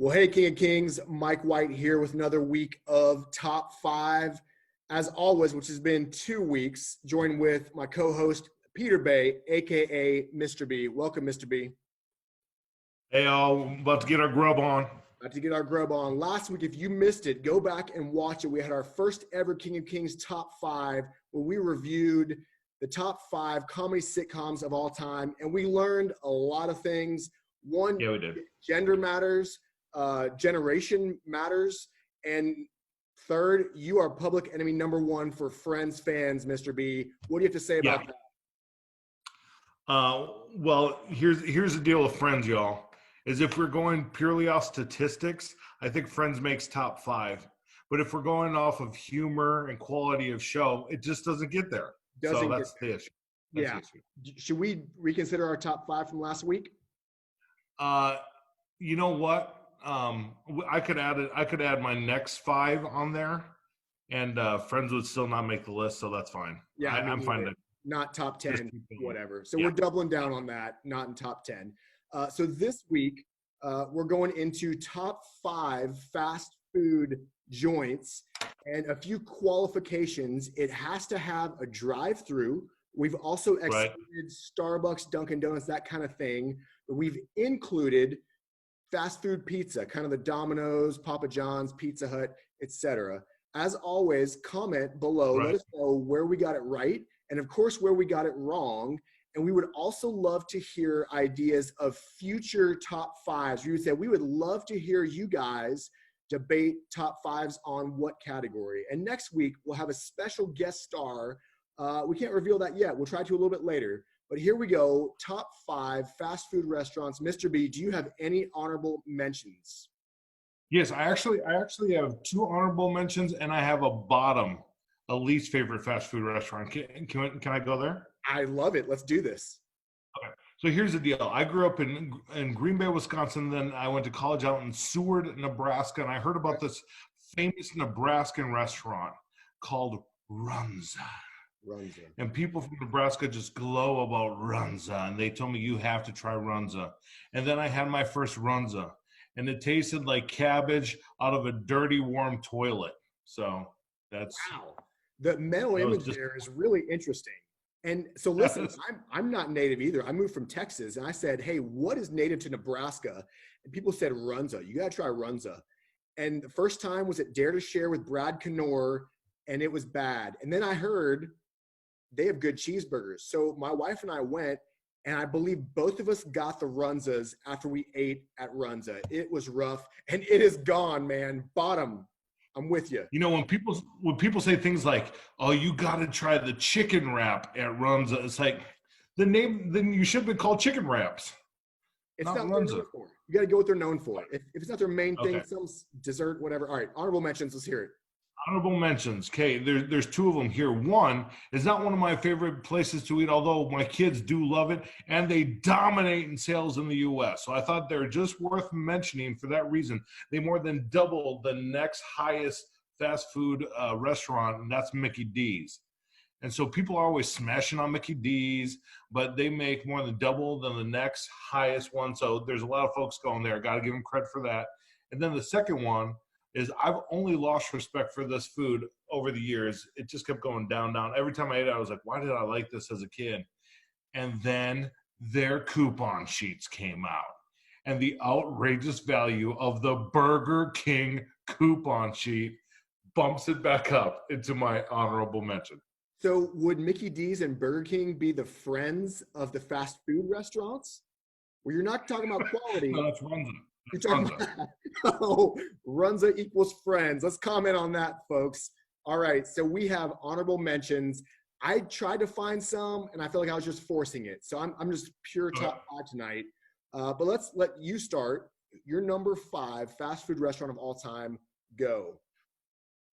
Well, hey, King of Kings, Mike White here with another week of Top 5. As always, which has been 2 weeks, joined with my co-host, Peter Bay, a.k.a. Mr. B. Welcome, Mr. B. Hey, y'all, about to get our grub on. About to get our grub on. Last week, if you missed it, go back and watch it. We had our first ever King of Kings Top 5, where we reviewed the top 5 comedy sitcoms of all time, and we learned a lot of things. One, Yeah, we did. Gender matters. Generation matters, and third, you are public enemy number 1 for Friends fans, Mr. B. What do you have to say about that? Well, here's the deal with Friends, y'all. Is if we're going purely off statistics, I think Friends makes top 5. But if we're going off of humor and quality of show, it just doesn't get there. So that's the issue. Yeah. Should we reconsider our top 5 from last week? You know what? I could add my next 5 on there, and Friends would still not make the list, so that's fine. Yeah, I'm fine to not top 10, whatever. So yeah. We're doubling down on that, not in top 10. So this week, we're going into top 5 fast food joints and a few qualifications. It has to have a drive-through. We've also excluded Starbucks, Dunkin' Donuts, that kind of thing. We've included fast food pizza, kind of the Domino's, Papa John's, Pizza Hut, etc. As always, comment below. Let us know where we got it right, and of course where we got it wrong. And we would also love to hear ideas of future top 5s. We would say we would love to hear you guys debate top 5s on what category. And next week we'll have a special guest star. We can't reveal that yet. We'll try to a little bit later. But here we go, top 5 fast food restaurants. Mr. B, do you have any honorable mentions? Yes, I actually have 2 honorable mentions, and I have a least favorite fast food restaurant. Can I go there? I love it. Let's do this. Okay, so here's the deal. I grew up in Green Bay, Wisconsin. Then I went to college out in Seward, Nebraska, and I heard about this famous Nebraskan restaurant called Runza. And people from Nebraska just glow about Runza, and they told me you have to try Runza. And then I had my first Runza, and it tasted like cabbage out of a dirty, warm toilet. So that's wow. The mental image there is really interesting. And so listen, I'm not native either. I moved from Texas, and I said, hey, what is native to Nebraska? And people said Runza. You got to try Runza. And the first time was at Dare to Share with Brad Knorr, and it was bad. And then I heard they have good cheeseburgers. So my wife and I went, and I believe both of us got the Runzas after we ate at Runza. It was rough, and it is gone, man. Bottom. I'm with you. You know, when people say things like, "Oh, you got to try the chicken wrap at Runza," it's like then you should be called chicken wraps. It's not Runza. You got to go what they're known for. If it's not their main thing, some dessert, whatever. All right, honorable mentions. Let's hear it. Honorable mentions. Okay, there's 2 of them here. One is not one of my favorite places to eat, although my kids do love it, and they dominate in sales in the U.S. So I thought they're just worth mentioning for that reason. They more than doubled the next highest fast food restaurant, and that's Mickey D's. And so people are always smashing on Mickey D's, but they make more than double than the next highest one. So there's a lot of folks going there. Got to give them credit for that. And then the second one is I've only lost respect for this food over the years. It just kept going down. Every time I ate it, I was like, why did I like this as a kid? And then their coupon sheets came out. And the outrageous value of the Burger King coupon sheet bumps it back up into my honorable mention. So would Mickey D's and Burger King be the friends of the fast food restaurants? Well, you're not talking about quality. No, that's Runza. You're talking about Runza equals friends. Let's comment on that, folks. All right, so we have honorable mentions. I tried to find some, and I feel like I was just forcing it. So I'm just pure top 5 tonight. But let's let you start. Your number 5 fast food restaurant of all time, go.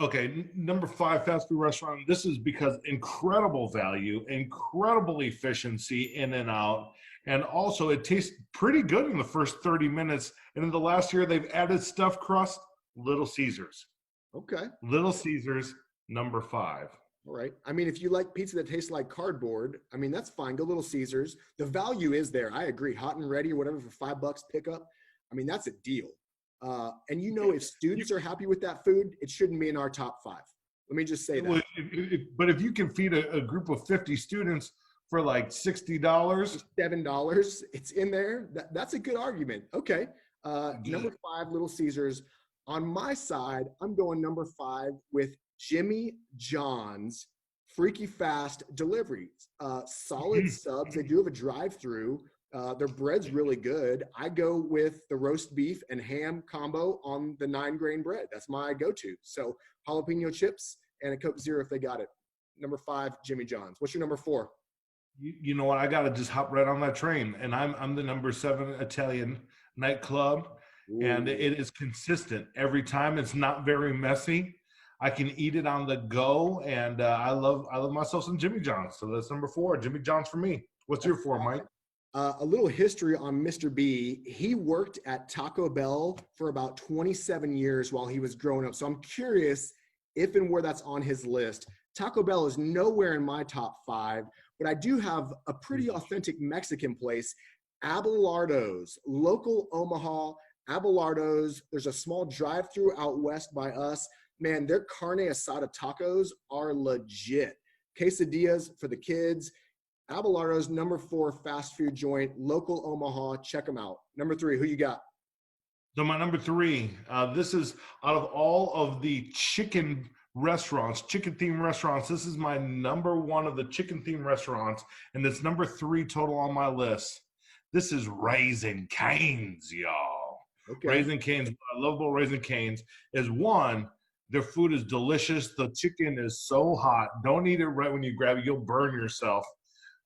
Okay, number 5 fast food restaurant. This is because incredible value, incredible efficiency in and out. And also, it tastes pretty good in the first 30 minutes. And in the last year, they've added stuffed crust, Little Caesars. Okay. Little Caesars, number 5. All right. I mean, if you like pizza that tastes like cardboard, I mean, that's fine. Go Little Caesars. The value is there. I agree. Hot and ready or whatever for $5 pickup. I mean, that's a deal. And if students are happy with that food, it shouldn't be in our top 5. Let me just say that. But if you can feed a group of 50 students for like $60, $7, it's in there. That's a good argument. Okay. Number 5, Little Caesars. On my side, I'm going number 5 with Jimmy John's Freaky Fast Deliveries. Solid subs. They do have a drive-through. Their bread's really good. I go with the roast beef and ham combo on the 9-grain bread. That's my go-to. So jalapeno chips and a Coke Zero if they got it. Number 5, Jimmy John's. What's your number 4? You know what? I got to just hop right on that train. And I'm the number 7 Italian nightclub. Ooh. And it is consistent every time. It's not very messy. I can eat it on the go. And I love myself some Jimmy John's. So that's number 4, Jimmy John's for me. What's your 4, Mike? A little history on Mr. B. He worked at Taco Bell for about 27 years while he was growing up. So I'm curious if and where that's on his list. Taco Bell is nowhere in my top 5, but I do have a pretty authentic Mexican place, Abelardo's, local Omaha, Abelardo's. There's a small drive-through out west by us. Man, their carne asada tacos are legit. Quesadillas for the kids. Abelardo's, number 4 fast food joint, local Omaha. Check them out. Number 3, who you got? So my number 3, this is out of all of the chicken themed restaurants, this is my number 1 of the chicken themed restaurants, and it's number 3 total on my list. This is Raising Cane's, y'all. Okay. Raising Cane's, what I love about Raising Cane's is, 1, their food is delicious. The chicken is so hot. Don't eat it right when you grab it. You'll burn yourself.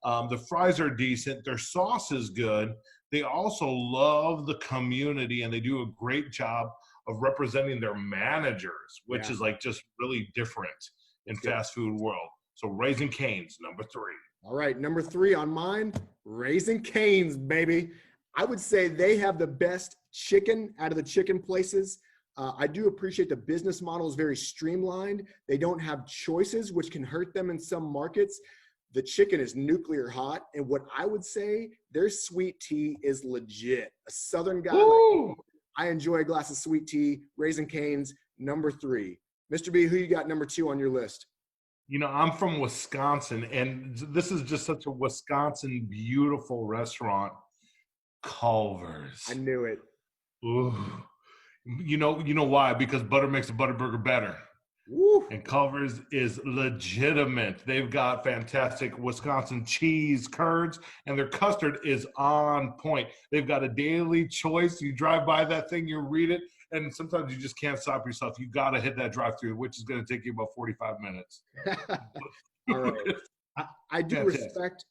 The fries are decent. Their sauce is good. They also love the community, and they do a great job of representing their managers, which is like just really different in fast food world. So Raising Cane's, number 3. All right, number 3 on mine, Raising Cane's, baby. I would say they have the best chicken out of the chicken places. I do appreciate the business model is very streamlined. They don't have choices, which can hurt them in some markets. The chicken is nuclear hot. And what I would say, their sweet tea is legit. A Southern guy, like, I enjoy a glass of sweet tea. Raising Cane's, number 3. Mr. B, who you got number 2 on your list? I'm from Wisconsin, and this is just such a Wisconsin beautiful restaurant. Culver's. I knew it. Ooh. You know why? Because butter makes a Butterburger better. Woo. And Culver's is legitimate. They've got fantastic Wisconsin cheese curds, and their custard is on point. They've got a daily choice. You drive by that thing, you read it, and sometimes you just can't stop yourself. You got to hit that drive-through, which is going to take you about 45 minutes. All right. I do respect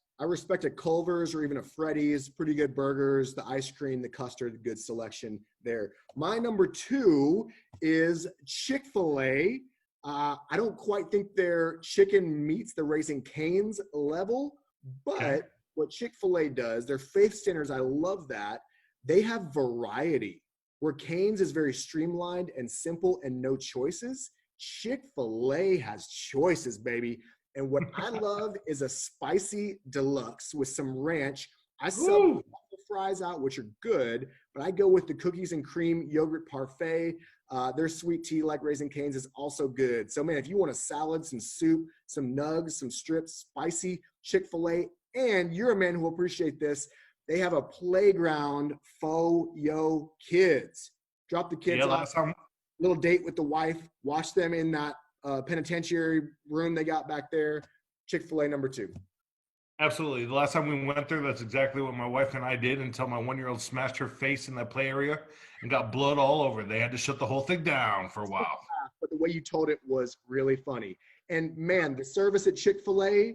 a Culver's or even a Freddy's. Pretty good burgers, the ice cream, the custard, good selection there. My number 2 is Chick-fil-A. I don't quite think their chicken meets the Raising Cane's level, but what Chick-fil-A does, their faith standards, I love that. They have variety. Where Cane's is very streamlined and simple and no choices, Chick-fil-A has choices, baby. And what I love is a spicy deluxe with some ranch. I sub the fries out, which are good, but I go with the cookies and cream yogurt parfait. Their sweet tea, like Raising Cane's, is also good. So, man, if you want a salad, some soup, some nugs, some strips, spicy, Chick-fil-A, and you're a man who will appreciate this, they have a playground for yo kids. Drop the kids off, little date with the wife, watch them in that penitentiary room they got back there. Chick-fil-A, number 2. Absolutely. The last time we went there, that's exactly what my wife and I did until my 1-year-old smashed her face in that play area and got blood all over. They had to shut the whole thing down for a while. But the way you told it was really funny. And, man, the service at Chick-fil-A,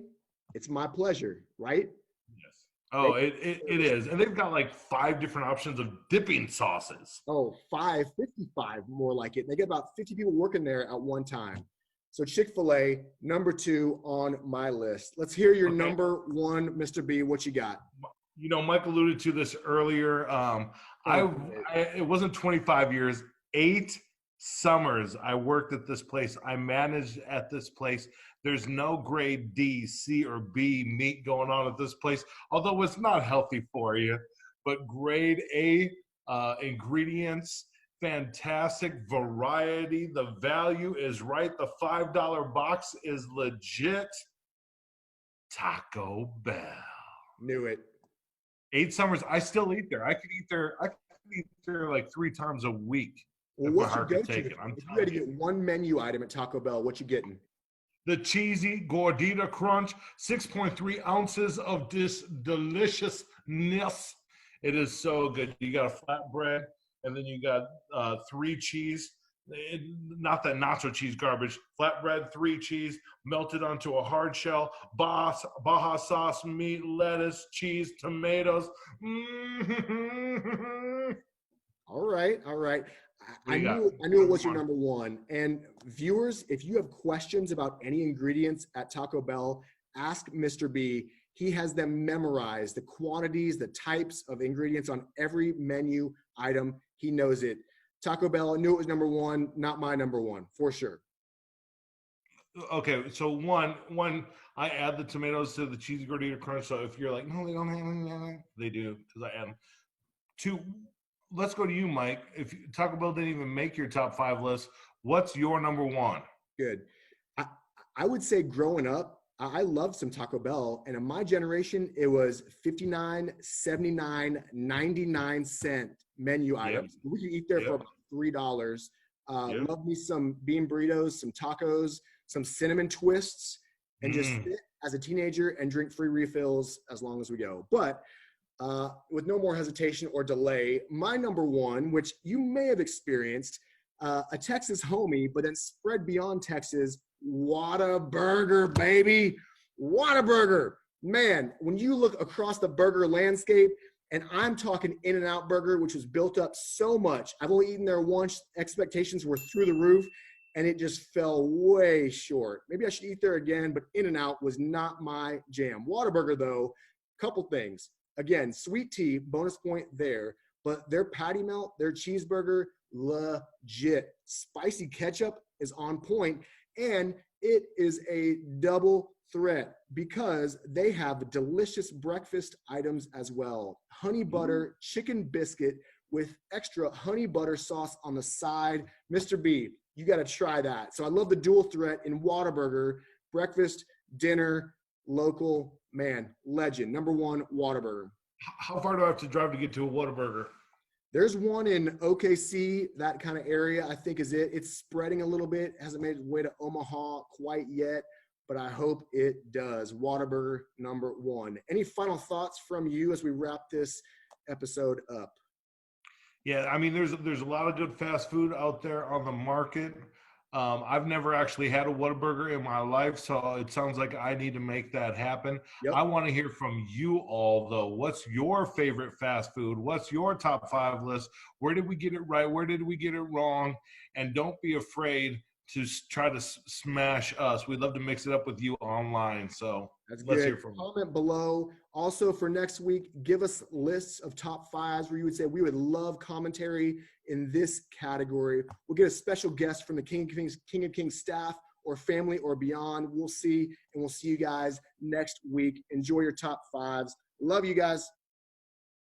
it's my pleasure, right? Yes. Oh, it is. And they've got like 5 different options of dipping sauces. Oh, 55 more like it. They get about 50 people working there at one time. So Chick-fil-A, number 2 on my list. Let's hear your number 1, Mr. B. What you got? Mike alluded to this earlier. It wasn't 25 years, 8 summers I worked at this place. I managed at this place. There's no grade D, C, or B meat going on at this place, although it's not healthy for you. But grade A ingredients, fantastic variety. The value is right. The $5 box is legit. Taco Bell. Knew it. 8 Summers. I still eat there. I could eat there like 3 times a week Well, if my what's your heart could go-to? take it. If you had to get one menu item at Taco Bell, what you getting? The cheesy gordita crunch, 6.3 ounces of this deliciousness. It is so good. You got a flatbread, and then you got 3 cheese. Not that nacho cheese garbage. Flatbread, 3 cheese, melted onto a hard shell. Baja sauce, meat, lettuce, cheese, tomatoes. All right. I You got knew it was your number one. And viewers, if you have questions about any ingredients at Taco Bell, ask Mr. B. He has them memorized, the quantities, the types of ingredients on every menu item. He knows it. Taco Bell, I knew it was number one, not my number one, for sure. Okay, so one, I add the tomatoes to the cheesy gordita crunch. So if you're like, no, they don't have any, they do because I add them. 2, let's go to you, Mike. If Taco Bell didn't even make your top 5 list, what's your number one? Good. I would say growing up, I loved some Taco Bell, and in my generation, it was 59, 79, 99-cent menu items. We could eat there for about $3. Love me some bean burritos, some tacos, some cinnamon twists, and just sit as a teenager and drink free refills as long as we go. But with no more hesitation or delay, my number one, which you may have experienced, a Texas homie, but then spread beyond Texas, Whataburger, baby. Whataburger. Man, when you look across the burger landscape, and I'm talking In-N-Out Burger, which was built up so much. I've only eaten there once. Expectations were through the roof, and it just fell way short. Maybe I should eat there again, but In-N-Out was not my jam. Whataburger, though, couple things. Again, sweet tea, bonus point there, but their patty melt, their cheeseburger, legit. Spicy ketchup is on point, and it is a double threat because they have delicious breakfast items as well. Honey butter chicken biscuit with extra honey butter sauce on the side. Mr. B, you got to try that. So I love the dual threat in Whataburger, breakfast, dinner, local, man, legend. Number one, Whataburger. How far do I have to drive to get to a Whataburger? There's one in OKC, that kind of area, I think is it. It's spreading a little bit. Hasn't made its way to Omaha quite yet, but I hope it does. Whataburger, number one. Any final thoughts from you as we wrap this episode up? Yeah, I mean, there's a lot of good fast food out there on the market. I've never actually had a Whataburger in my life, so it sounds like I need to make that happen. Yep. I want to hear from you all, though. What's your favorite fast food? What's your top 5 list? Where did we get it right? Where did we get it wrong? And don't be afraid to try to smash us. We'd love to mix it up with you online. So that's let's good. hear from you. Comment below. Also for next week, give us lists of top 5s where you would say we would love commentary in this category. We'll get a special guest from the King of Kings staff or family or beyond. We'll see, and we'll see you guys next week. Enjoy your top 5s. Love you guys.